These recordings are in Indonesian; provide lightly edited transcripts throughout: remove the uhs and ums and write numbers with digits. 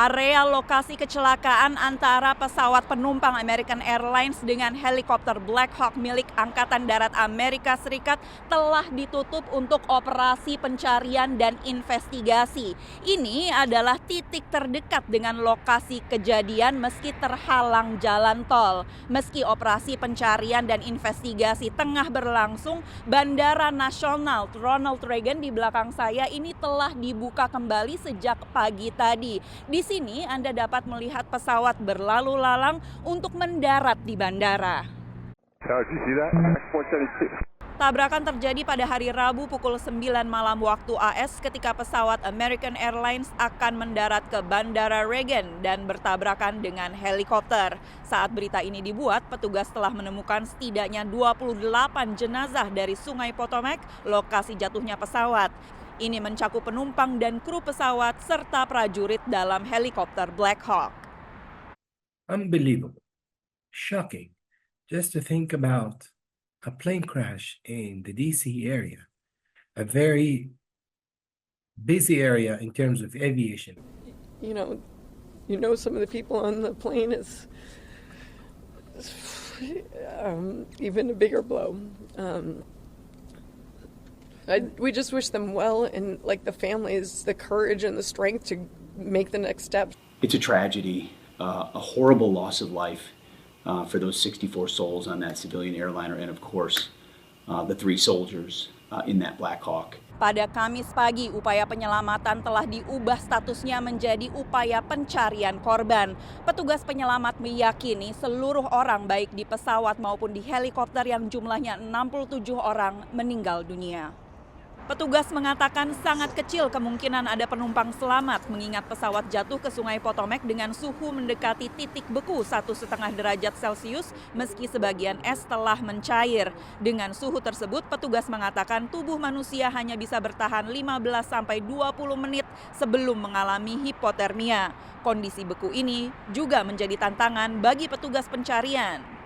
Area lokasi kecelakaan antara pesawat penumpang American Airlines dengan helikopter Black Hawk milik Angkatan Darat Amerika Serikat telah ditutup untuk operasi pencarian dan investigasi. Ini adalah titik terdekat dengan lokasi kejadian meski terhalang jalan tol. Meski operasi pencarian dan investigasi tengah berlangsung, Bandara Nasional Ronald Reagan di belakang saya ini telah dibuka kembali sejak pagi tadi. Di sini Anda dapat melihat pesawat berlalu lalang untuk mendarat di bandara. Tabrakan terjadi pada hari Rabu pukul 9 malam waktu AS ketika pesawat American Airlines akan mendarat ke Bandara Reagan dan bertabrakan dengan helikopter. Saat berita ini dibuat, petugas telah menemukan setidaknya 28 jenazah dari Sungai Potomac, lokasi jatuhnya pesawat. Ini mencakup penumpang dan kru pesawat serta prajurit dalam helikopter Black Hawk. Unbelievable, shocking, just to think about a plane crash in the DC area, a very busy area in terms of aviation. You know, some of the people on the plane is even a bigger blow. We just wish them well and like the families the courage and the strength to make the next step. It's a tragedy, a horrible loss of life for those 64 souls on that civilian airliner and of course the 3 soldiers in that Black Hawk. Pada Kamis pagi, upaya penyelamatan telah diubah statusnya menjadi upaya pencarian korban. Petugas penyelamat meyakini seluruh orang baik di pesawat maupun di helikopter yang jumlahnya 67 orang meninggal dunia. Petugas mengatakan sangat kecil kemungkinan ada penumpang selamat mengingat pesawat jatuh ke Sungai Potomac dengan suhu mendekati titik beku 1,5 derajat Celcius meski sebagian es telah mencair. Dengan suhu tersebut, petugas mengatakan tubuh manusia hanya bisa bertahan 15-20 menit sebelum mengalami hipotermia. Kondisi beku ini juga menjadi tantangan bagi petugas pencarian.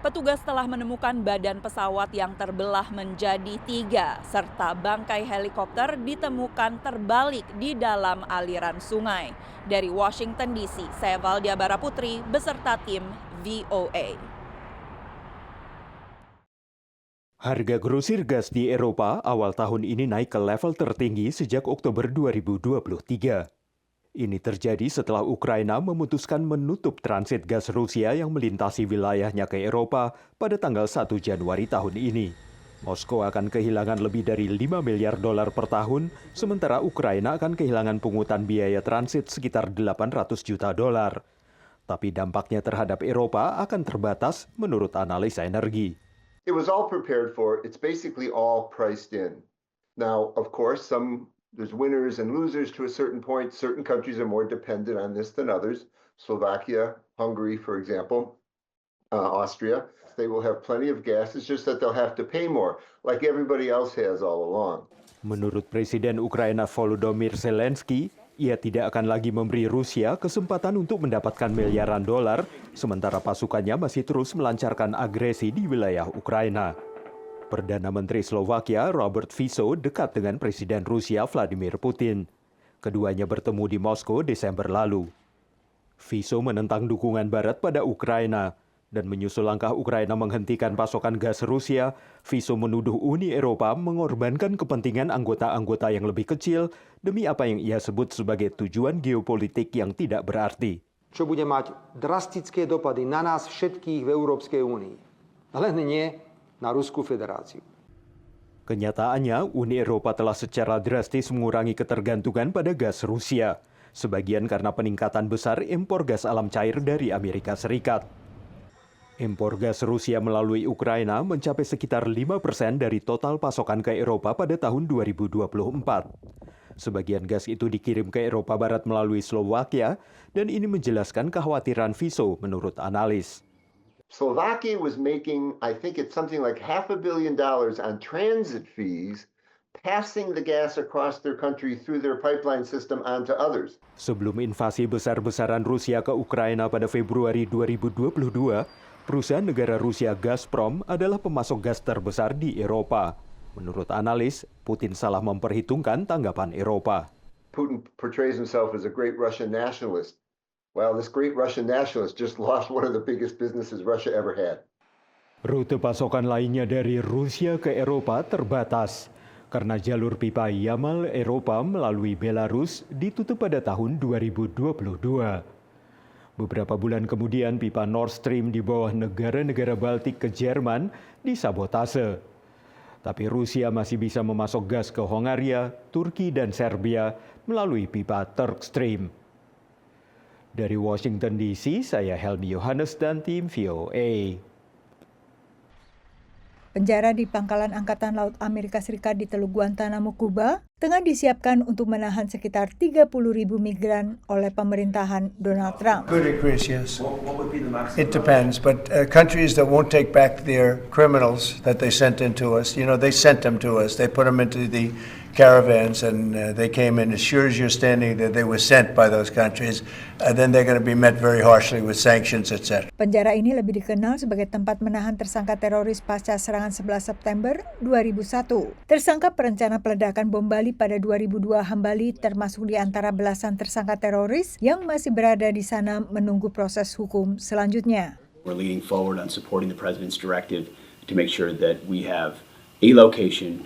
Petugas telah menemukan badan pesawat yang terbelah menjadi 3, serta bangkai helikopter ditemukan terbalik di dalam aliran sungai. Dari Washington DC, saya Valdia Baraputri beserta tim VOA. Harga grosir gas di Eropa awal tahun ini naik ke level tertinggi sejak Oktober 2023. Ini terjadi setelah Ukraina memutuskan menutup transit gas Rusia yang melintasi wilayahnya ke Eropa pada tanggal 1 Januari tahun ini. Moskow akan kehilangan lebih dari $5 miliar per tahun, sementara Ukraina akan kehilangan pungutan biaya transit sekitar $800 juta. Tapi dampaknya terhadap Eropa akan terbatas menurut analisa energi. It was all prepared for. It's basically all priced in. Now, of course, there's winners and losers to a certain point. Certain countries are more dependent on this than others. Slovakia, Hungary, for example, Austria. They will have plenty of gas. It's just that they'll have to pay more, like everybody else has all along. Menurut Presiden Ukraina Volodymyr Zelensky, ia tidak akan lagi memberi Rusia kesempatan untuk mendapatkan miliaran dolar, sementara pasukannya masih terus melancarkan agresi di wilayah Ukraina. Perdana Menteri Slovakia Robert Fico dekat dengan Presiden Rusia Vladimir Putin. Keduanya bertemu di Moskow Desember lalu. Fico menentang dukungan Barat pada Ukraina dan menyusul langkah Ukraina menghentikan pasokan gas Rusia, Fico menuduh Uni Eropa mengorbankan kepentingan anggota-anggota yang lebih kecil demi apa yang ia sebut sebagai tujuan geopolitik yang tidak berarti. Čo bude mať drastické dopady na nás všetkých v Európskej únii. Len nie na Rusku Federáciu. Kenyataannya, Uni Eropa telah secara drastis mengurangi ketergantungan pada gas Rusia, sebagian karena peningkatan besar impor gas alam cair dari Amerika Serikat. Impor gas Rusia melalui Ukraina mencapai sekitar 5% dari total pasokan ke Eropa pada tahun 2024. Sebagian gas itu dikirim ke Eropa Barat melalui Slovakia, dan ini menjelaskan kekhawatiran Fico menurut analis. Slovakia was making, I think it's something like $500 million on transit fees, passing the gas across their country through their pipeline system onto others. Sebelum invasi besar-besaran Rusia ke Ukraina pada Februari 2022, perusahaan negara Rusia Gazprom adalah pemasok gas terbesar di Eropa. Menurut analis, Putin salah memperhitungkan tanggapan Eropa. It was all prepared for. It's basically all priced in. Now, of course, there's winners and losers to a certain point. Certain countries are more dependent on this than others. So the Putin portrays himself as a great Russian nationalist. Well, this great Russian nationalist just lost one of the biggest businesses Russia ever had. Rute pasokan lainnya dari Rusia ke Eropa terbatas karena jalur pipa Yamal Eropa melalui Belarus ditutup pada tahun 2022. Beberapa bulan kemudian pipa Nord Stream di bawah negara-negara Baltik ke Jerman disabotase. Tapi Rusia masih bisa memasok gas ke Hongaria, Turki, dan Serbia melalui pipa Turk Stream. Dari Washington DC, saya Helmi Yohanes dan tim VOA. Penjara di pangkalan Angkatan Laut Amerika Serikat di Teluk Guantanamo, Kuba, tengah disiapkan untuk menahan sekitar 30.000 migran oleh pemerintahan Donald Trump. Could increase, yes. What would be the maximum? It depends, but countries that won't take back their criminals that they sent into us, they sent them to us. They put them into the caravans and they came in. As sure as you're standing there, they were sent by those countries. Then they're going to be met very harshly with sanctions, etc. Penjara ini lebih dikenal sebagai tempat menahan tersangka teroris pasca serangan 11 September 2001. Tersangka perencana peledakan bom Bali pada 2002 Hambali termasuk di antara belasan tersangka teroris yang masih berada di sana menunggu proses hukum selanjutnya. We're leaning forward on supporting the President's directive to make sure that we have a location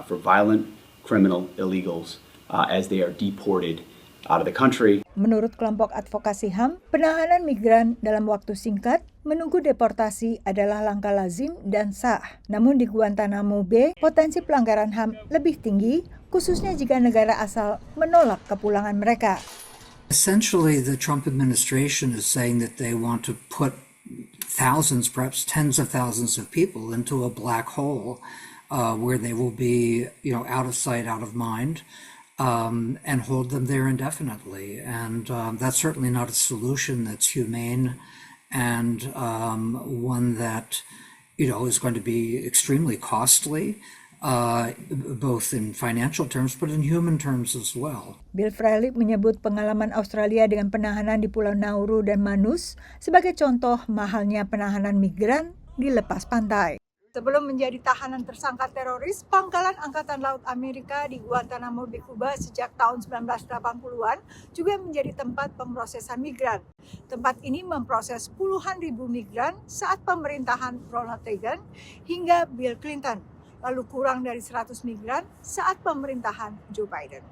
for violent criminal illegals as they are deported out of the country. Menurut kelompok advokasi HAM, penahanan migran dalam waktu singkat menunggu deportasi adalah langkah lazim dan sah. Namun di Guantanamo Bay, potensi pelanggaran HAM lebih tinggi, khususnya jika negara asal menolak kepulangan mereka. Essentially, the Trump administration is saying that they want to put thousands, perhaps tens of thousands of people into a black hole where they will be, out of sight, out of mind. And hold them there indefinitely. And that's certainly not a solution that's humane and one that, is going to be extremely costly, both in financial terms but in human terms as well. Bill Frelick menyebut pengalaman Australia dengan penahanan di Pulau Nauru dan Manus sebagai contoh mahalnya penahanan migran di lepas pantai. Sebelum menjadi tahanan tersangka teroris, pangkalan Angkatan Laut Amerika di Guantanamo Bay, Kuba sejak tahun 1980-an juga menjadi tempat pemrosesan migran. Tempat ini memproses puluhan ribu migran saat pemerintahan Ronald Reagan hingga Bill Clinton, lalu kurang dari 100 migran saat pemerintahan Joe Biden.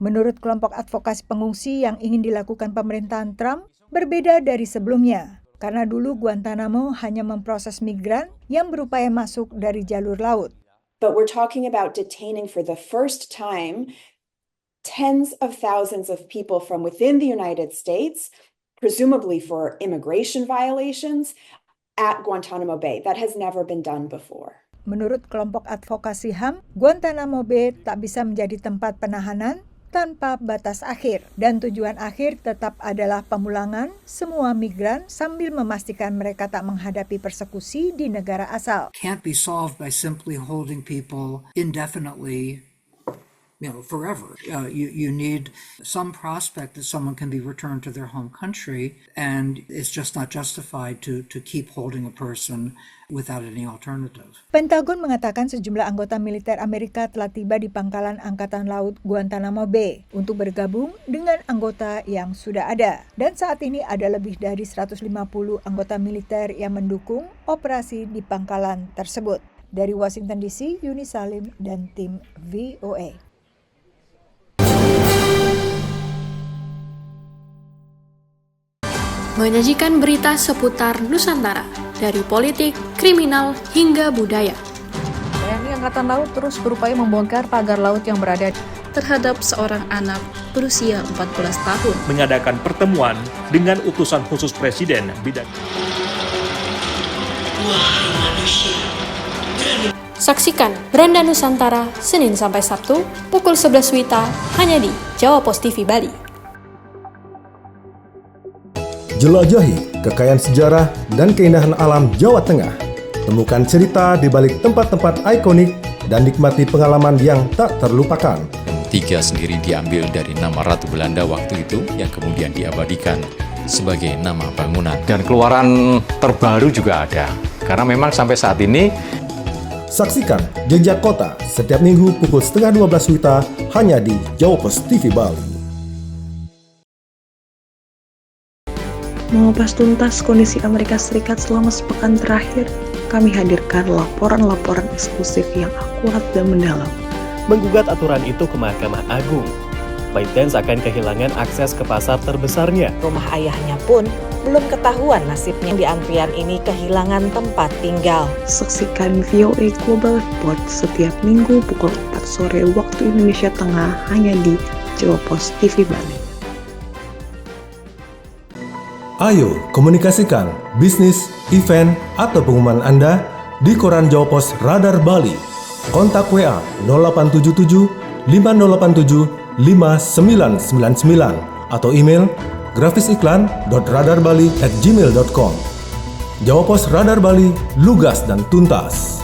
Menurut kelompok advokasi pengungsi yang ingin dilakukan pemerintahan Trump, berbeda dari sebelumnya. Karena dulu Guantanamo hanya memproses migran yang berupaya masuk dari jalur laut. But we're talking about detaining for the first time tens of thousands of people from within the United States, presumably for immigration violations, at Guantanamo Bay. That has never been done before. Menurut kelompok advokasi HAM, Guantanamo Bay tak bisa menjadi tempat penahanan tanpa batas akhir, dan tujuan akhir tetap adalah pemulangan semua migran sambil memastikan mereka tak menghadapi persekusi di negara asal. Can't be solved by simply holding people indefinitely, forever. You need some prospect that someone can be returned to their home country, and it's just not justified to keep holding a person without any alternative. Pentagon mengatakan sejumlah anggota militer Amerika telah tiba di pangkalan Angkatan Laut Guantanamo Bay untuk bergabung dengan anggota yang sudah ada. Dan saat ini ada lebih dari 150 anggota militer yang mendukung operasi di pangkalan tersebut. Dari Washington DC, Yuni Salim dan tim VOA. Menyajikan berita seputar Nusantara, dari politik, kriminal, hingga budaya. TNI Angkatan Laut terus berupaya membongkar pagar laut yang berada terhadap seorang anak berusia 14 tahun. Mengadakan pertemuan dengan utusan khusus Presiden bidang. Saksikan Beranda Nusantara Senin sampai Sabtu pukul 11 WITA hanya di Jawa Pos TV Bali. Jelajahi kekayaan sejarah dan keindahan alam Jawa Tengah. Temukan cerita di balik tempat-tempat ikonik dan nikmati pengalaman yang tak terlupakan. Tiga sendiri diambil dari nama Ratu Belanda waktu itu yang kemudian diabadikan sebagai nama bangunan. Dan keluaran terbaru juga ada. Karena memang sampai saat ini Saksikan Jejak Kota setiap minggu pukul 11:30 WITA hanya di Jawa Pos TV Bali. Mengupas tuntas kondisi Amerika Serikat selama sepekan terakhir, kami hadirkan laporan-laporan eksklusif yang akurat dan mendalam. Menggugat aturan itu ke Mahkamah Agung, ByteDance akan kehilangan akses ke pasar terbesarnya. Rumah ayahnya pun belum ketahuan nasibnya. Di antrian ini kehilangan tempat tinggal. Saksikan VOA Global Report setiap minggu pukul 4 sore waktu Indonesia Tengah hanya di Jawa Pos TV Bali. Ayo komunikasikan bisnis, event, atau pengumuman Anda di koran Jawa Pos Radar Bali. Kontak WA 0877 5087 5999 atau email grafisiklan.radarbali@gmail.com. Jawa Pos Radar Bali, lugas dan tuntas.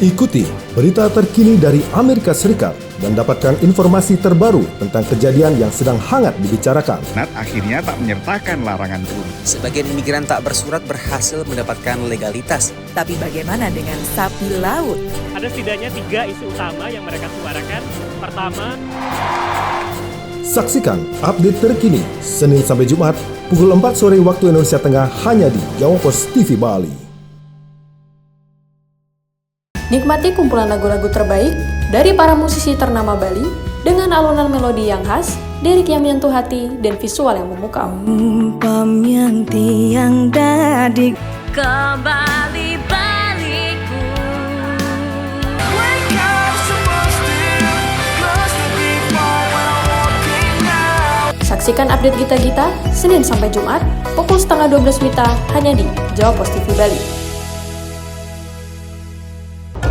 Ikuti berita terkini dari Amerika Serikat dan dapatkan informasi terbaru tentang kejadian yang sedang hangat dibicarakan. Akhirnya tak menyertakan larangan turun. Sebagian imigran tak bersurat berhasil mendapatkan legalitas. Tapi bagaimana dengan sapi laut? Ada setidaknya 3 isu utama yang mereka suarakan. Pertama, saksikan update terkini Senin sampai Jumat pukul 4 sore waktu Indonesia Tengah hanya di Jawa Pos TV Bali. Nikmati kumpulan lagu-lagu terbaik dari para musisi ternama Bali dengan alunan melodi yang khas, lirik yang menyentuh hati, dan visual yang memukau. Yang tiang dadik kembali baliku. Saksikan update Gita-Gita Senin sampai Jumat pukul 11:30 WITA hanya di Jawa Pos TV Bali.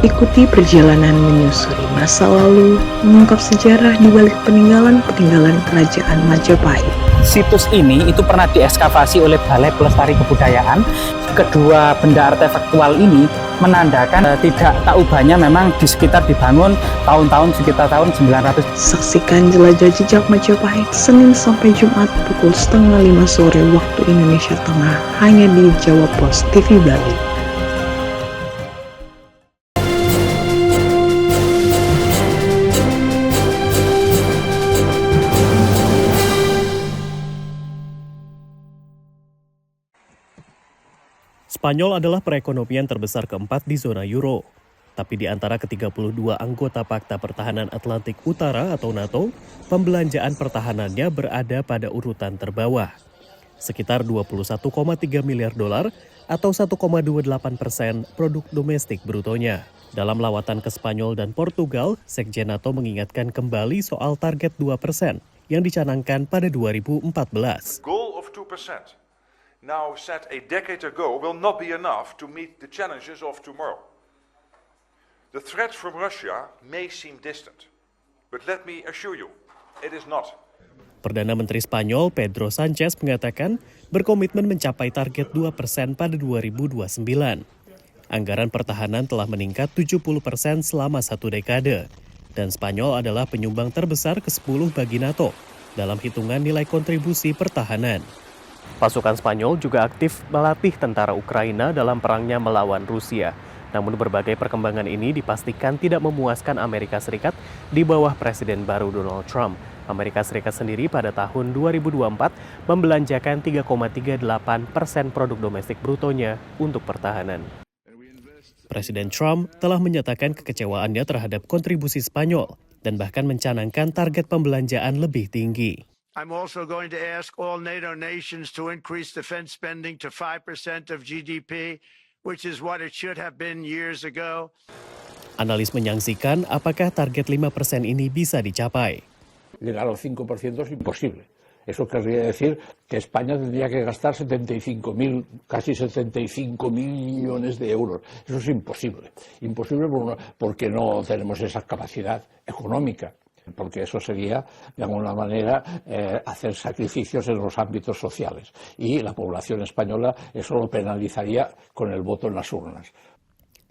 Ikuti perjalanan menyusuri masa lalu, mengungkap sejarah di balik peninggalan-peninggalan kerajaan Majapahit. Situs ini itu pernah diekskavasi oleh Balai Pelestari Kebudayaan. Kedua benda artefaktual ini menandakan tidak tak ubahnya memang di sekitar dibangun tahun-tahun sekitar tahun 900. Saksikan jelajah jejak Majapahit Senin sampai Jumat pukul 4:30 sore waktu Indonesia Tengah hanya di Jawa Pos TV Bali. Spanyol adalah perekonomian terbesar keempat di zona Euro. Tapi di antara ke-32 anggota Pakta Pertahanan Atlantik Utara atau NATO, pembelanjaan pertahanannya berada pada urutan terbawah. Sekitar 21,3 miliar dolar atau 1,28% produk domestik brutonya. Dalam lawatan ke Spanyol dan Portugal, Sekjen NATO mengingatkan kembali soal target 2% yang dicanangkan pada 2014. Goal of 2%. Now set a decade ago will not be enough to meet the challenges of tomorrow. The threat from Russia may seem distant, but let me assure you, it is not. Perdana Menteri Spanyol Pedro Sanchez mengatakan berkomitmen mencapai target 2% pada 2029. Anggaran pertahanan telah meningkat 70% selama 1 dekade, dan Spanyol adalah penyumbang terbesar ke-10 bagi NATO dalam hitungan nilai kontribusi pertahanan. Pasukan Spanyol juga aktif melatih tentara Ukraina dalam perangnya melawan Rusia. Namun berbagai perkembangan ini dipastikan tidak memuaskan Amerika Serikat di bawah Presiden baru Donald Trump. Amerika Serikat sendiri pada tahun 2024 membelanjakan 3,38% produk domestik brutonya untuk pertahanan. Presiden Trump telah menyatakan kekecewaannya terhadap kontribusi Spanyol dan bahkan mencanangkan target pembelanjaan lebih tinggi. I'm also going to ask all NATO nations to increase defense spending to 5% of GDP, which is what it should have been years ago. Analis menyaksikan apakah target 5% ini bisa dicapai. Llegar al 5% es imposible. Eso querría decir que España tendría que gastar casi 75 mil millones de euros. Eso es imposible. Imposible porque no tenemos esa capacidad económica. Porque eso sería, de alguna manera, hacer sacrificios en los ámbitos sociales. Y la población española eso lo penalizaría con el voto en las urnas.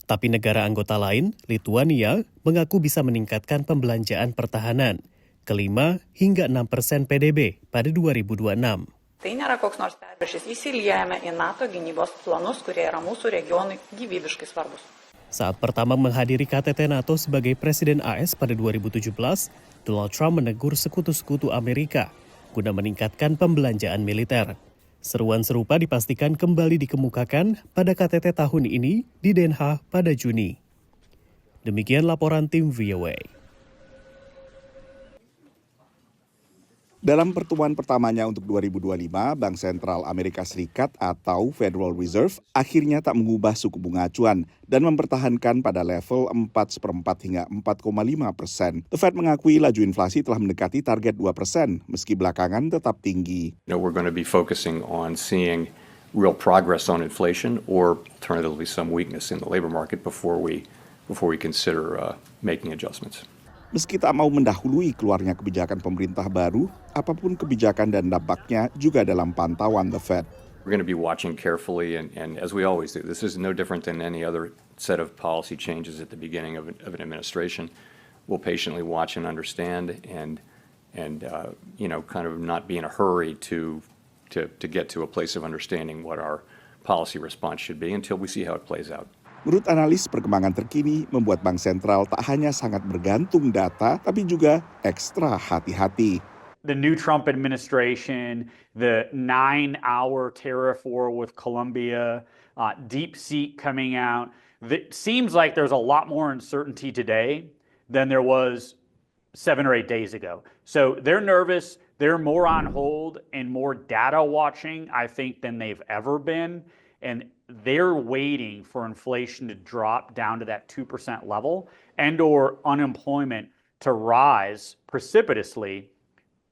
Tapi negara anggota lain, Lituania, mengaku bisa meningkatkan pembelanjaan pertahanan ke 5 hingga 6% PDB pada 2026. Tai nėra koks nors perviršis. Įsiliejame į NATO gynybos planus, kurie yra mūsų regionui gyvybiškai svarbus. Saat pertama menghadiri KTT NATO sebagai Presiden AS pada 2017, Donald Trump menegur sekutu-sekutu Amerika guna meningkatkan pembelanjaan militer. Seruan serupa dipastikan kembali dikemukakan pada KTT tahun ini di Den Haag pada Juni. Demikian laporan tim VOA. Dalam pertemuan pertamanya untuk 2025, Bank Sentral Amerika Serikat atau Federal Reserve akhirnya tak mengubah suku bunga acuan dan mempertahankan pada level 4,4 hingga 4,5%. The Fed mengakui laju inflasi telah mendekati target 2%, meski belakangan tetap tinggi. We're going to be focusing on seeing real progress on inflation or alternatively some weakness in the labor market before we consider making adjustments. Meski tak mau mendahului keluarnya kebijakan pemerintah baru, apapun kebijakan dan dampaknya juga dalam pantauan The Fed. We're going to be watching carefully, and as we always do, this is no different than any other set of policy changes at the beginning of an administration. We'll patiently watch and understand, and kind of not be in a hurry to get to a place of understanding what our policy response should be until we see how it plays out. Menurut analis, perkembangan terkini membuat Bank Sentral tak hanya sangat bergantung data, tapi juga ekstra hati-hati. The new Trump administration, the 9-hour tariff war with Colombia, DeepSeek coming out, it seems like there's a lot more uncertainty today than there was 7 or 8 days ago. So they're nervous, they're more on hold and more data watching, I think, than they've ever been. And they're waiting for inflation to drop down to that 2% level and or unemployment to rise precipitously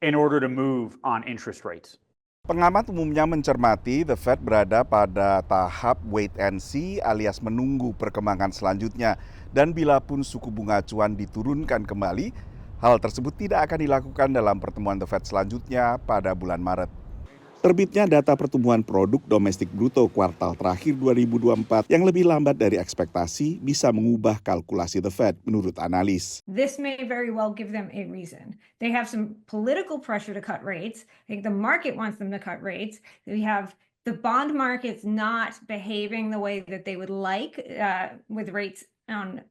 in order to move on interest rates. Pengamat umumnya mencermati The Fed berada pada tahap wait and see alias menunggu perkembangan selanjutnya. Dan bila pun suku bunga acuan diturunkan kembali, hal tersebut tidak akan dilakukan dalam pertemuan The Fed selanjutnya pada bulan Maret. Terbitnya data pertumbuhan produk domestik bruto kuartal terakhir 2024 yang lebih lambat dari ekspektasi bisa mengubah kalkulasi The Fed, menurut analis. This may very well give them a reason. They have some political pressure to cut rates. I think the market wants them to cut rates. We have the bond markets not behaving the way that they would like with rates on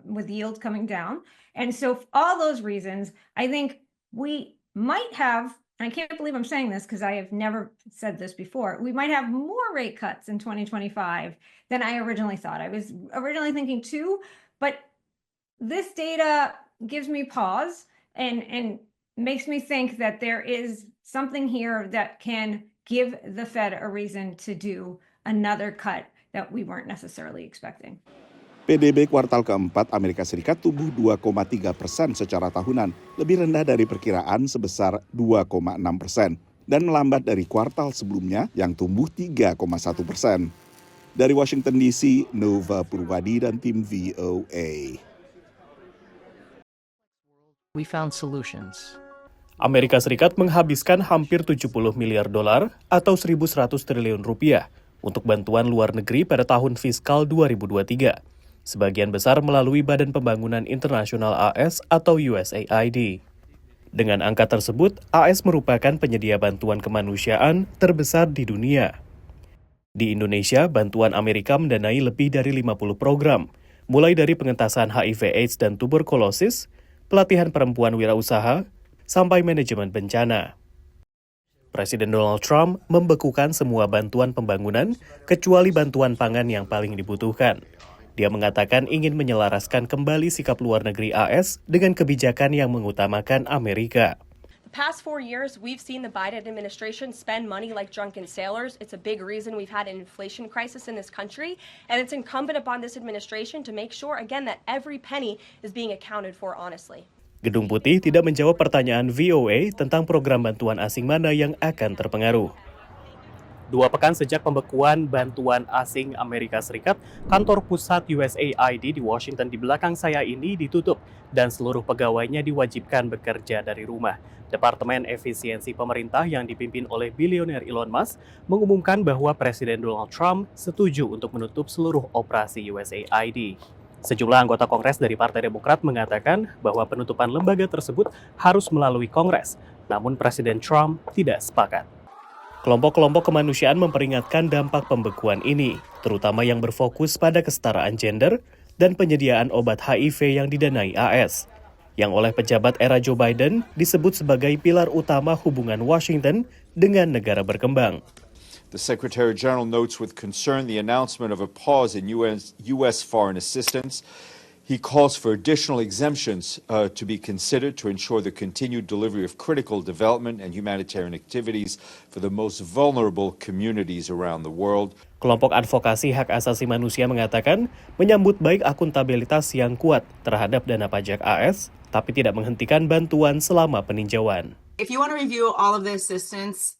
with yields coming down. And so for all those reasons, I think we might have, I can't believe I'm saying this because I have never said this before, we might have more rate cuts in 2025 than I originally thought. I was originally thinking 2, but this data gives me pause and makes me think that there is something here that can give the Fed a reason to do another cut that we weren't necessarily expecting. PDB kuartal keempat Amerika Serikat tumbuh 2,3% secara tahunan, lebih rendah dari perkiraan sebesar 2,6% dan melambat dari kuartal sebelumnya yang tumbuh 3,1%. Dari Washington DC, Nova Purwadi dan tim VOA. We found solutions. Amerika Serikat menghabiskan hampir 70 miliar dolar atau 1.100 triliun rupiah untuk bantuan luar negeri pada tahun fiskal 2023. Sebagian besar melalui Badan Pembangunan Internasional AS atau USAID. Dengan angka tersebut, AS merupakan penyedia bantuan kemanusiaan terbesar di dunia. Di Indonesia, bantuan Amerika mendanai lebih dari 50 program, mulai dari pengentasan HIV/AIDS dan tuberkulosis, pelatihan perempuan wirausaha, sampai manajemen bencana. Presiden Donald Trump membekukan semua bantuan pembangunan, kecuali bantuan pangan yang paling dibutuhkan. Dia mengatakan ingin menyelaraskan kembali sikap luar negeri AS dengan kebijakan yang mengutamakan Amerika. The past 4 years, we've seen the Biden administration spend money like drunken sailors. It's a big reason we've had an inflation crisis in this country, and it's incumbent upon this administration to make sure, again, that every penny is being accounted for honestly. Gedung Putih tidak menjawab pertanyaan VOA tentang program bantuan asing mana yang akan terpengaruh. 2 pekan sejak pembekuan bantuan asing Amerika Serikat, kantor pusat USAID di Washington di belakang saya ini ditutup dan seluruh pegawainya diwajibkan bekerja dari rumah. Departemen Efisiensi Pemerintah yang dipimpin oleh bilioner Elon Musk mengumumkan bahwa Presiden Donald Trump setuju untuk menutup seluruh operasi USAID. Sejumlah anggota Kongres dari Partai Demokrat mengatakan bahwa penutupan lembaga tersebut harus melalui Kongres, namun Presiden Trump tidak sepakat. Kelompok-kelompok kemanusiaan memperingatkan dampak pembekuan ini, terutama yang berfokus pada kesetaraan gender, dan penyediaan obat HIV yang didanai AS, yang oleh pejabat era Joe Biden disebut sebagai pilar utama hubungan Washington dengan negara berkembang. The Secretary General notes with concern the announcement of a pause in U.S. foreign assistance. He calls for additional exemptions to be considered to ensure the continued delivery of critical development and humanitarian activities for the most vulnerable communities around the world. Kelompok advokasi hak asasi manusia mengatakan menyambut baik akuntabilitas yang kuat terhadap dana pajak AS, tapi tidak menghentikan bantuan selama peninjauan. If you want to review all of the assistance,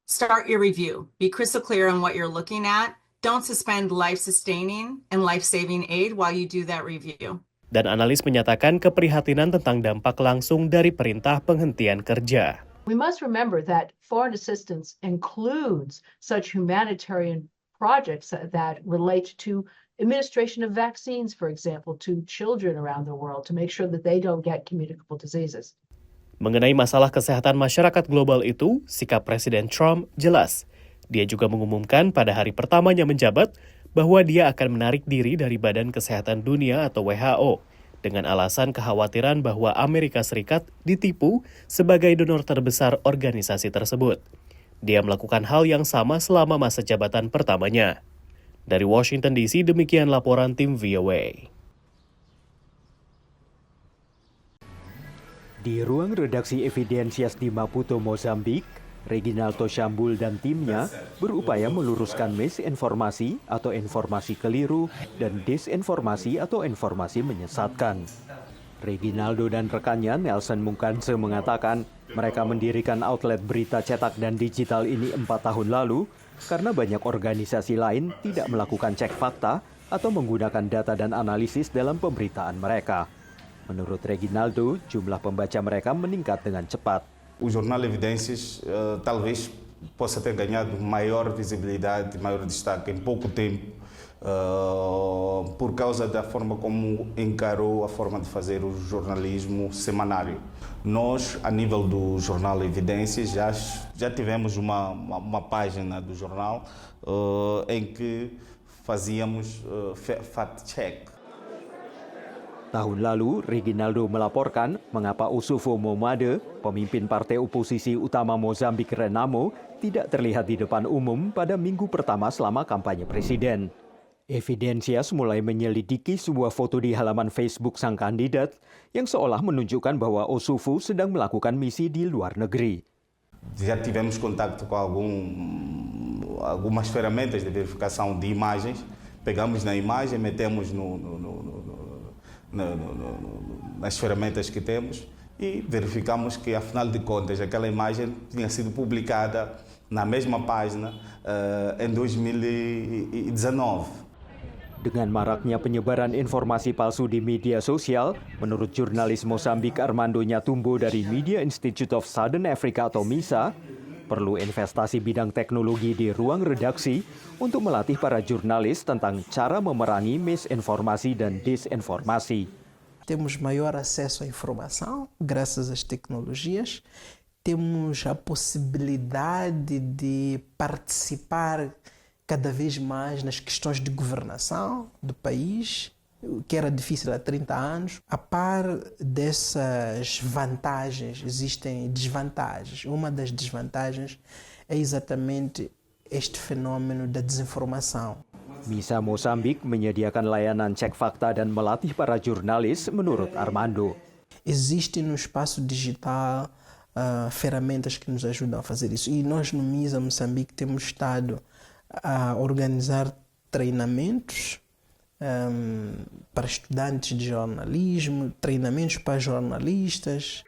start your review. Be crystal clear on what you're looking at. Don't suspend life-sustaining and life-saving aid while you do that review. Dan analis menyatakan keprihatinan tentang dampak langsung dari perintah penghentian kerja. We must remember that foreign assistance includes such humanitarian projects that relate to administration of vaccines, for example, to children around the world to make sure that they don't get communicable diseases. Mengenai masalah kesehatan masyarakat global itu, sikap Presiden Trump jelas. Dia juga mengumumkan pada hari pertamanya menjabat bahwa dia akan menarik diri dari Badan Kesehatan Dunia atau WHO dengan alasan kekhawatiran bahwa Amerika Serikat ditipu sebagai donor terbesar organisasi tersebut. Dia melakukan hal yang sama selama masa jabatan pertamanya. Dari Washington DC, demikian laporan tim VOA. Di ruang redaksi Evidensias di Maputo, Mozambik, Reginaldo Shambul dan timnya berupaya meluruskan misinformasi atau informasi keliru dan disinformasi atau informasi menyesatkan. Reginaldo dan rekannya Nelson Mungkanse mengatakan mereka mendirikan outlet berita cetak dan digital ini 4 tahun lalu karena banyak organisasi lain tidak melakukan cek fakta atau menggunakan data dan analisis dalam pemberitaan mereka. Menurut Reginaldo, jumlah pembaca mereka meningkat dengan cepat. O jornal Evidências talvez possa ter ganhado maior visibilidade, maior destaque em pouco tempo, por causa da forma como encarou a forma de fazer o jornalismo semanário. Nós, a nível do jornal Evidências, já tivemos uma página do jornal em que fazíamos fact-check. Tahun lalu, Reginaldo melaporkan mengapa Ossufo Momade, pemimpin partai oposisi utama Mozambik Renamo, tidak terlihat di depan umum pada minggu pertama selama kampanye presiden. Evidensias mulai menyelidiki sebuah foto di halaman Facebook sang kandidat yang seolah menunjukkan bahwa Ossufo sedang melakukan misi di luar negeri. Já tivemos contato com algumas ferramentas de verificação de imagens. Pegamos na imagem, metemos nas ferramentas que temos e verificamos que, afinal de contas, aquela imagem tinha sido publicada na mesma página em 2019. Dengan maraknya penyebaran informasi palsu di media sosial, menurut jurnalis Mozambik Armando Nyatumbo dari Media Institute of Southern Africa atau MISA, perlu investasi bidang teknologi di ruang redaksi untuk melatih para jurnalis tentang cara memerangi misinformasi dan disinformasi. Temos maior acesso à informação graças às tecnologias. Temos a possibilidade de participar cada vez mais nas questões de governação do país, que era difícil há 30 anos. A par dessas vantagens, existem desvantagens. Uma das desvantagens é exatamente este fenômeno da desinformação. MISA Mozambik menyediakan layanan cek fakta dan melatih para jurnalis menurut Armando. Existe no espaço digital ferramentas que nos ajudam a fazer isso. E nós no MISA Moçambique temos estado a organizar treinamentos para estudantes de jornalismo, treinamentos para jornalistas.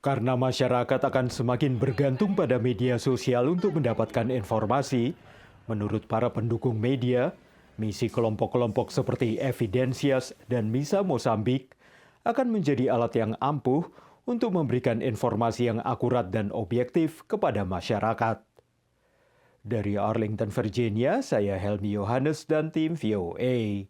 Karena masyarakat akan semakin bergantung pada media sosial untuk mendapatkan informasi, menurut para pendukung media, misi kelompok-kelompok seperti Evidensias dan MISA Mozambik akan menjadi alat yang ampuh untuk memberikan informasi yang akurat dan objektif kepada masyarakat. Dari Arlington, Virginia, saya Helmi Yohanes dan tim VOA.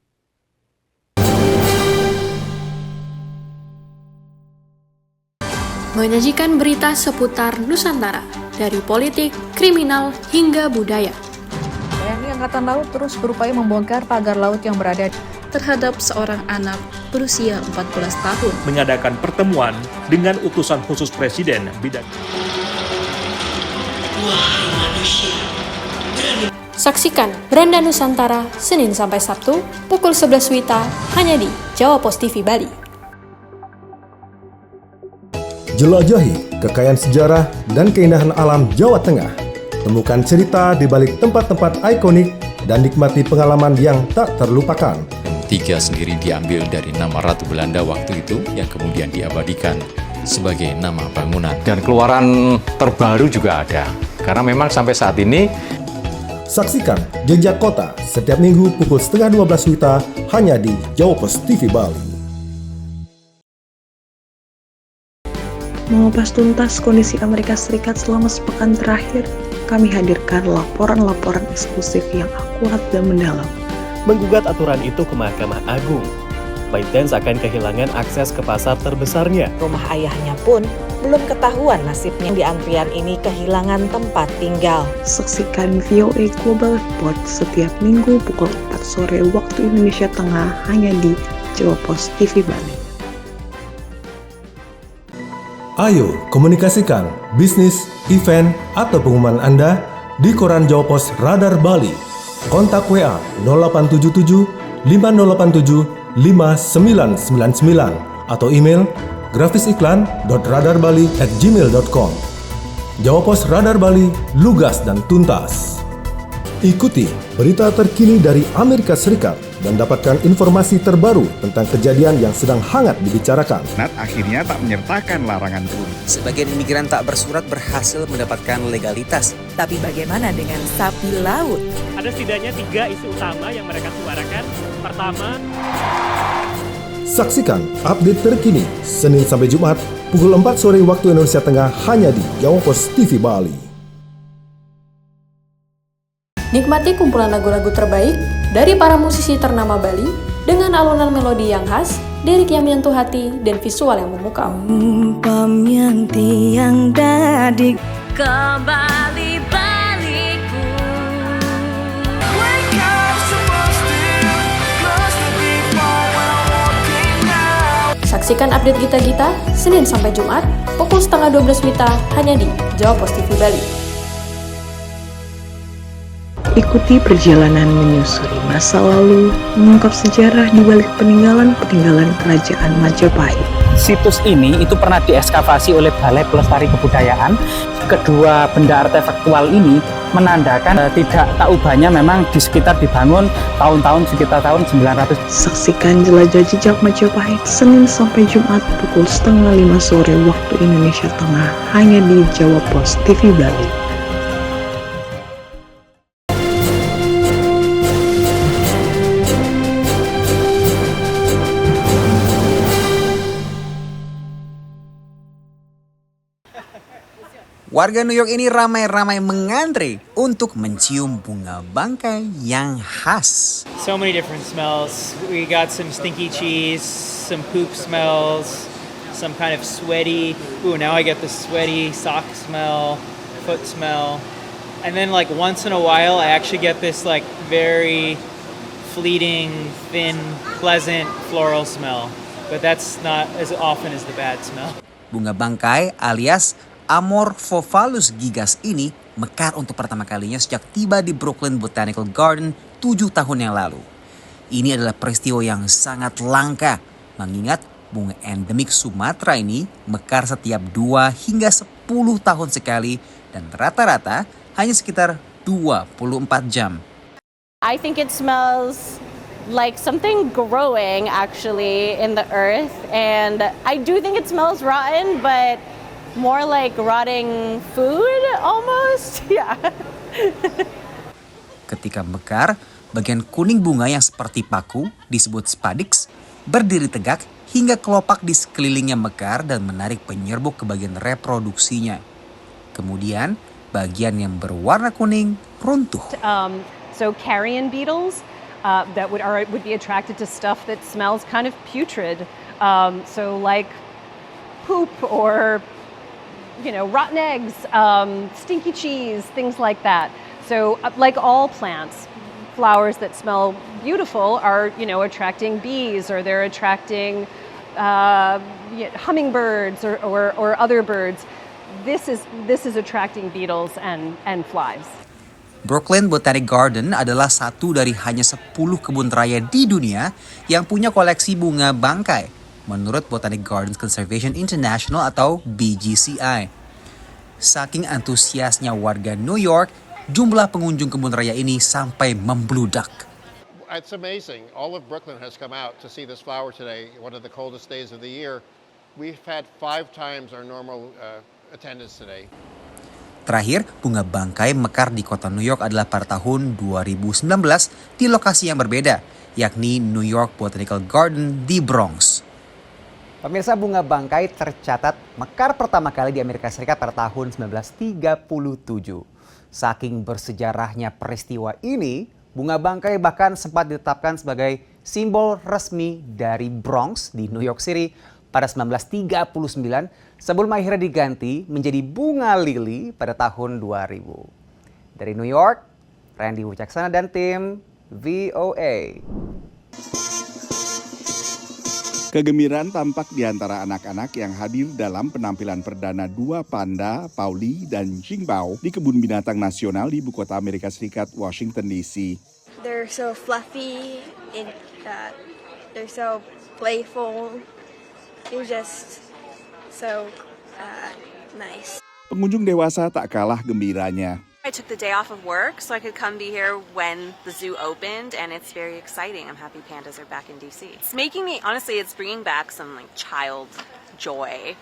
Menyajikan berita seputar Nusantara, dari politik, kriminal, hingga budaya. TNI Angkatan Laut terus berupaya membongkar pagar laut yang berada terhadap seorang anak berusia 14 tahun. Mengadakan pertemuan dengan utusan khusus Presiden bidang. Saksikan Beranda Nusantara Senin sampai Sabtu pukul 11 WITA hanya di Jawa Pos TV Bali. Jelajahi kekayaan sejarah dan keindahan alam Jawa Tengah. Temukan cerita di balik tempat-tempat ikonik dan nikmati pengalaman yang tak terlupakan. Tiga sendiri diambil dari nama Ratu Belanda waktu itu yang kemudian diabadikan sebagai nama bangunan. Dan keluaran terbaru juga ada. Karena memang sampai saat ini saksikan Jejak Kota setiap minggu pukul 11:30 WITA hanya di Jawa Pos TV Bali. Mengupas tuntas kondisi Amerika Serikat selama sepekan terakhir, kami hadirkan laporan-laporan eksklusif yang akurat dan mendalam. Menggugat aturan itu ke Mahkamah Agung, ByteDance akan kehilangan akses ke pasar terbesarnya. Rumah ayahnya pun belum ketahuan nasibnya. Di antrian ini kehilangan tempat tinggal. Saksikan VOA Global Report setiap minggu pukul 4 sore waktu Indonesia Tengah hanya di Jawa Pos TV Bali. Ayo komunikasikan bisnis, event, atau pengumuman Anda di koran Jawa Pos Radar Bali. Kontak WA 0877 5087 5999 atau email grafisiklan.radarbali@gmail.com. Jawa Pos Radar Bali, lugas dan tuntas. Ikuti berita terkini dari Amerika Serikat dan dapatkan informasi terbaru tentang kejadian yang sedang hangat dibicarakan. Nat akhirnya tak menyertakan larangan turun. Sebagian imigran tak bersurat berhasil mendapatkan legalitas. Tapi bagaimana dengan sapi laut? Ada setidaknya 3 isu utama yang mereka suarakan. Pertama, saksikan update terkini Senin sampai Jumat pukul 4 sore waktu Indonesia Tengah hanya di Jawa Pos TV Bali. Nikmati kumpulan lagu-lagu terbaik dari para musisi ternama Bali dengan alunan melodi yang khas, lirik yang menyentuh hati, dan visual yang memukau. Yang tiang dadik kembali baliku. Saksikan update Gita-Gita Senin sampai Jumat pukul 11:30 WITA hanya di Jawa Pos TV Bali. Ikuti perjalanan menyusuri masa lalu, mengungkap sejarah di balik peninggalan-peninggalan kerajaan Majapahit. Situs ini itu pernah diekskavasi oleh Balai Pelestari Kebudayaan. Kedua benda artefaktual ini menandakan tidak tak ubahnya memang di sekitar dibangun tahun-tahun sekitar tahun 900. Saksikan jelajah jejak Majapahit Senin sampai Jumat pukul 4:30 sore waktu Indonesia Tengah hanya di Jawa Pos TV Bali. Warga New York ini ramai-ramai mengantre untuk mencium bunga bangkai yang khas. So many different smells. We got some stinky cheese, some poop smells, some kind of sweaty. Ooh, now I get the sweaty sock smell, foot smell. And then like once in a while I actually get this like very fleeting, thin, pleasant floral smell. But that's not as often as the bad smell. Bunga bangkai alias Amorphophallus gigas ini mekar untuk pertama kalinya sejak tiba di Brooklyn Botanical Garden 7 tahun yang lalu. Ini adalah peristiwa yang sangat langka, mengingat bunga endemik Sumatera ini mekar setiap 2 hingga 10 tahun sekali dan rata-rata hanya sekitar 24 jam. I think it smells like something growing actually in the earth, and I do think it smells rotten, but more like rotting food almost. Yeah. Ketika mekar, bagian kuning bunga yang seperti paku disebut spadix berdiri tegak hingga kelopak di sekelilingnya mekar dan menarik penyerbuk ke bagian reproduksinya. Kemudian bagian yang berwarna kuning runtuh. So carrion beetles that would be attracted to stuff that smells kind of putrid. So like poop or rotten eggs, stinky cheese, things like that. So like all plants, flowers that smell beautiful are, attracting bees, or they're attracting hummingbirds or other birds. This is attracting beetles and flies. Brooklyn Botanic Garden adalah satu dari hanya 10 kebun raya di dunia yang punya koleksi bunga bangkai, menurut Botanic Gardens Conservation International atau BGCI. Saking antusiasnya warga New York, jumlah pengunjung kebun raya ini sampai membludak. It's amazing. All of Brooklyn has come out to see this flower today, one of the coldest days of the year. We've had 5 times our normal attendance today. Terakhir, bunga bangkai mekar di kota New York adalah pada tahun 2019 di lokasi yang berbeda, yakni New York Botanical Garden di Bronx. Pemirsa, bunga bangkai tercatat mekar pertama kali di Amerika Serikat pada tahun 1937. Saking bersejarahnya peristiwa ini, bunga bangkai bahkan sempat ditetapkan sebagai simbol resmi dari Bronx di New York City pada 1939 sebelum akhirnya diganti menjadi bunga lili pada tahun 2000. Dari New York, Randy Wucaksana dan tim VOA. Kegembiraan tampak di antara anak-anak yang hadir dalam penampilan perdana 2 panda, Pauli dan Jingbao, di Kebun Binatang Nasional di Ibu Kota Amerika Serikat, Washington DC. They're so fluffy, they're so playful, they're just so nice. Pengunjung dewasa tak kalah gembiranya. I took the day off of work so I could come be here when the zoo opened, and it's very exciting. I'm happy pandas are back in DC. It's making me, honestly, it's bringing back some child joy.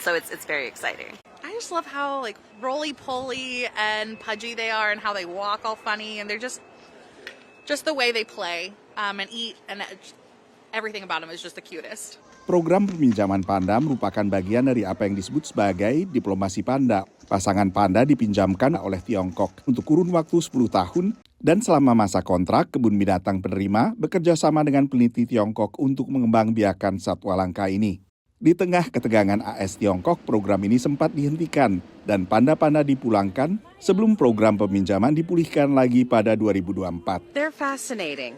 So it's very exciting. I just love how roly-poly and pudgy they are, and how they walk all funny, and they're just the way they play and eat, and everything about them is just the cutest. Program peminjaman panda merupakan bagian dari apa yang disebut sebagai diplomasi panda. Pasangan panda dipinjamkan oleh Tiongkok untuk kurun waktu 10 tahun dan selama masa kontrak, Kebun Binatang penerima bekerja sama dengan peneliti Tiongkok untuk mengembangbiakan satwa langka ini. Di tengah ketegangan AS Tiongkok, program ini sempat dihentikan dan panda-panda dipulangkan sebelum program peminjaman dipulihkan lagi pada 2024. They're fascinating.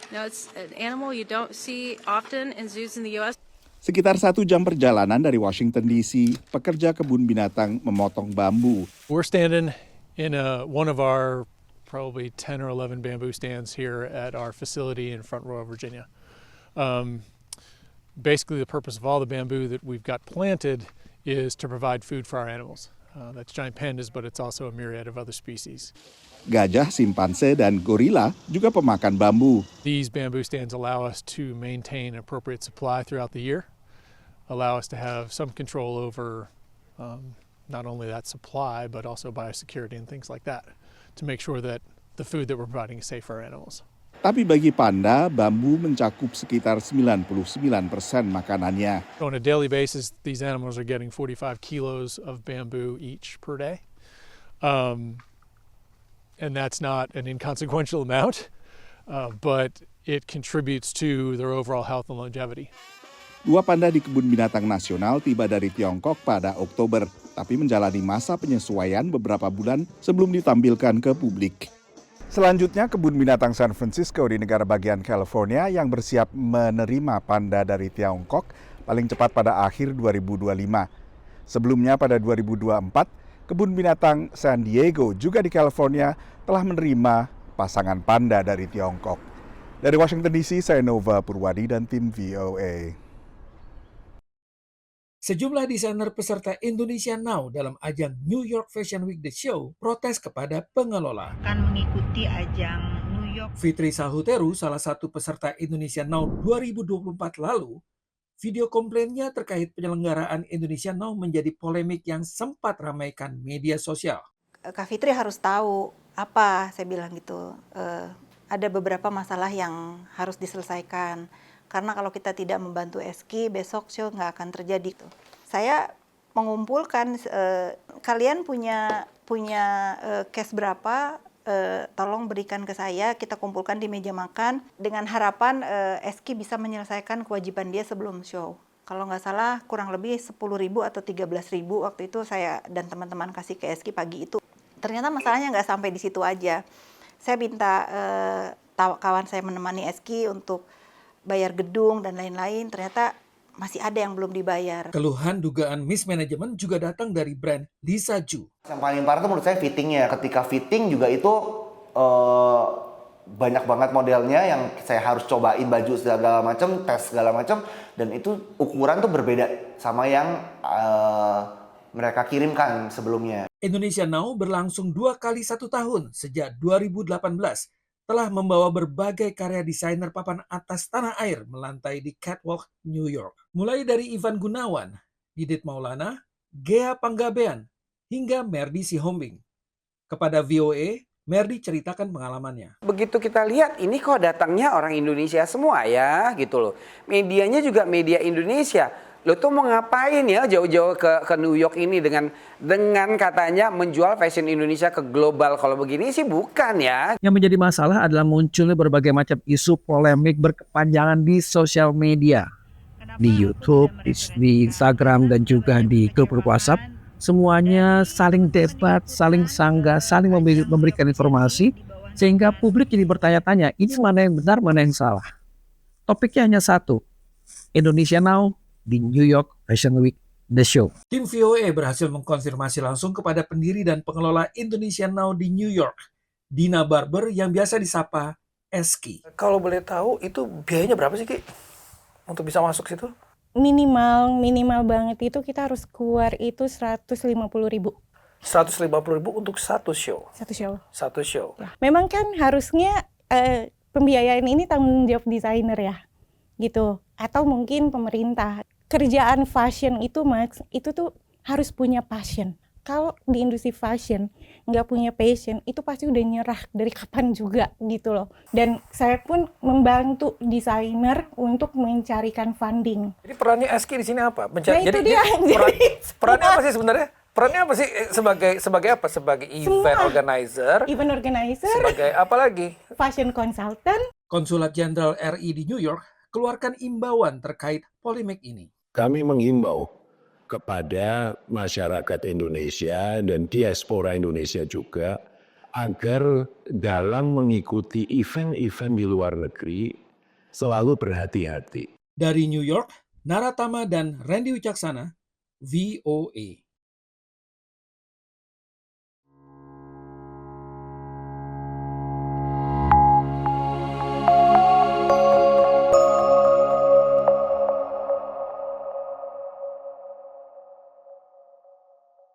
No, it's an animal you don't see often in zoos in the U.S. Sekitar 1 jam perjalanan dari Washington DC, pekerja kebun binatang memotong bambu. We're standing in one of our probably 10 or 11 bamboo stands here at our facility in Front Royal, Virginia. Basically, the purpose of all the bamboo that we've got planted is to provide food for our animals. That's giant pandas, but it's also a myriad of other species. Gajah, simpanse, dan gorila juga pemakan bambu. These bamboo stands allow us to maintain appropriate supply throughout the year, allow us to have some control over not only that supply, but also biosecurity and things like that, to make sure that the food that we're providing is safe for our animals. Tapi bagi panda, bambu mencakup sekitar 99% makanannya. On a daily basis, these animals are getting 45 kilos of bamboo each per day. And that's not an inconsequential amount, but it contributes to their overall health and longevity. 2 panda di Kebun Binatang Nasional tiba dari Tiongkok pada Oktober, tapi menjalani masa penyesuaian beberapa bulan sebelum ditampilkan ke publik. Selanjutnya, Kebun Binatang San Francisco di negara bagian California yang bersiap menerima panda dari Tiongkok paling cepat pada akhir 2025. Sebelumnya pada 2024, Kebun Binatang San Diego juga di California telah menerima pasangan panda dari Tiongkok. Dari Washington DC, saya Nova Purwadi dan tim VOA. Sejumlah desainer peserta Indonesia Now dalam ajang New York Fashion Week The Show protes kepada pengelola. Akan mengikuti ajang New York. Fitri Sahuteru, salah satu peserta Indonesia Now 2024 lalu, video komplainnya terkait penyelenggaraan Indonesia Now menjadi polemik yang sempat ramaikan media sosial. Kak Fitri harus tahu apa, saya bilang gitu. Ada beberapa masalah yang harus diselesaikan. Karena kalau kita tidak membantu Eski, besok show nggak akan terjadi. Saya mengumpulkan, kalian punya case berapa, tolong berikan ke saya, kita kumpulkan di meja makan dengan harapan Eski bisa menyelesaikan kewajiban dia sebelum show. Kalau nggak salah kurang lebih 10.000 atau 13.000 waktu itu saya dan teman-teman kasih ke Eski pagi itu. Ternyata masalahnya nggak sampai di situ aja. Saya minta kawan saya menemani Eski untuk bayar gedung dan lain-lain, ternyata masih ada yang belum dibayar. Keluhan dugaan mismanagement juga datang dari brand Lisa Ju. Yang paling parah tuh menurut saya fittingnya. Ketika fitting juga itu banyak banget modelnya yang saya harus cobain baju segala macam, tes segala macam, dan itu ukuran tuh berbeda sama yang mereka kirimkan sebelumnya. Indonesia Now berlangsung 2 kali 1 tahun sejak 2018. Telah membawa berbagai karya desainer papan atas tanah air melantai di Catwalk New York. Mulai dari Ivan Gunawan, Didit Maulana, Gea Panggabean, hingga Merdi Sihombing. Kepada VOA, Merdi ceritakan pengalamannya. Begitu kita lihat, ini kok datangnya orang Indonesia semua ya, gitu loh. Medianya juga media Indonesia. Lo tuh mau ngapain ya jauh-jauh ke New York ini dengan katanya menjual fashion Indonesia ke global. Kalau begini sih bukan ya. Yang menjadi masalah adalah munculnya berbagai macam isu polemik berkepanjangan di sosial media. Di YouTube, di Instagram, dan juga di grup WhatsApp. Semuanya saling debat, saling sanggah, saling memberikan informasi. Sehingga publik jadi bertanya-tanya, ini mana yang benar, mana yang salah. Topiknya hanya satu, Indonesia Now di New York Fashion Week The Show. Tim VOA berhasil mengkonfirmasi langsung kepada pendiri dan pengelola Indonesia Now di New York, Dina Barber yang biasa disapa Eski. Kalau boleh tahu itu biayanya berapa sih Ki untuk bisa masuk situ? Minimal banget itu kita harus keluar itu 150.000. 150.000 untuk satu show. Satu show. Ya. Memang kan harusnya pembiayaan ini tanggung jawab desainer ya, gitu. Atau mungkin pemerintah. Kerjaan fashion itu Max, itu tuh harus punya passion. Kalau di industri fashion nggak punya passion, itu pasti udah nyerah dari kapan juga gitu loh. Dan saya pun membantu desainer untuk mencarikan funding. Jadi perannya Eski di sini apa? Jadi dia. Perannya apa sih sebenarnya? Perannya apa sih sebagai apa? Sebagai event organizer. Event organizer. Sebagai apa lagi? Fashion consultant. Konsulat Jenderal RI di New York keluarkan imbauan terkait polemik ini. Kami menghimbau kepada masyarakat Indonesia dan diaspora Indonesia juga agar dalam mengikuti event-event di luar negeri selalu berhati-hati. Dari New York, Naratama dan Randy Wicaksana, VOA.